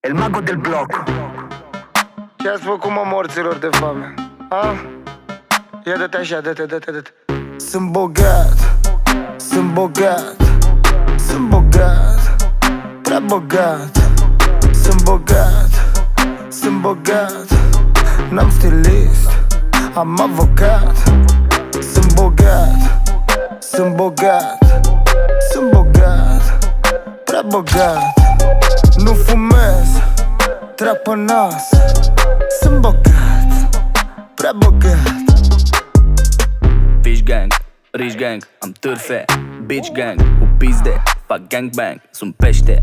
El mago del bloc. Ce ați făcut, mă, morților de foame? A? Ia dă-te așa, dă-te. Sunt bogat, sunt bogat, sunt bogat, prea bogat. Sunt bogat, sunt bogat, n-am stilist, am avocat. Sunt bogat, sunt bogat, sunt bogat, prea bogat. Nu fumez, trag pe nas. Sunt bogat, prea bogat. Fish gang, rich gang, am târfe. Bitch gang, cu pizde, fac gangbang. Sunt pește,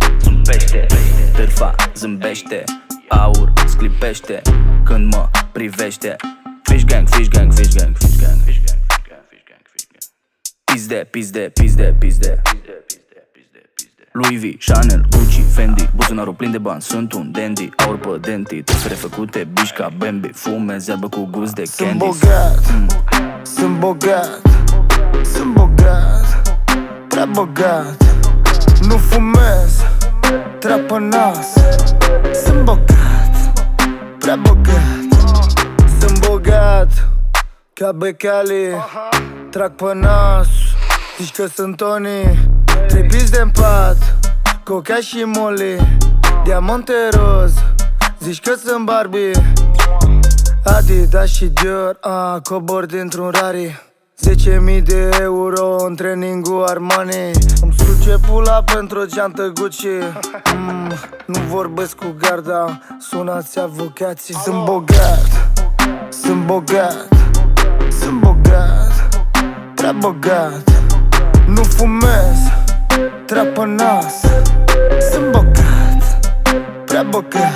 târfa zâmbește. Aur sclipește când mă privește. Fish gang, fish gang, fish gang, fish gang, fish gang, fish gang, fish gang, fish gang. Pizde. Louis V, Chanel, Gucci, Fendi, buzunarul plin de bani, sunt un dandy. Aur pe denti, tăfere făcute, bici ca Bambi. Fumez iarbă cu gust de Sunt candy. bogat, sunt bogat, sunt bogat, prea bogat. Nu fumez, trag pe nas. Sunt bogat, prea bogat. Sunt bogat, ca Becali, trag pe nas. Zici că sunt Tony, trei pizde în pat, coca și Molly, diamante roz. Zici că sunt Barbie, Adidas și Dior, cobor dintr-un Rari. 10.000 de euro în trainingul Armani. Îmi suce pula pentru o geantă Gucci. Nu vorbesc cu garda, sunați avocații. Sunt bogat, sunt bogat, sunt bogat, prea bogat. Nu fumez, trag pe nas. Sunt bogat, prea bogat.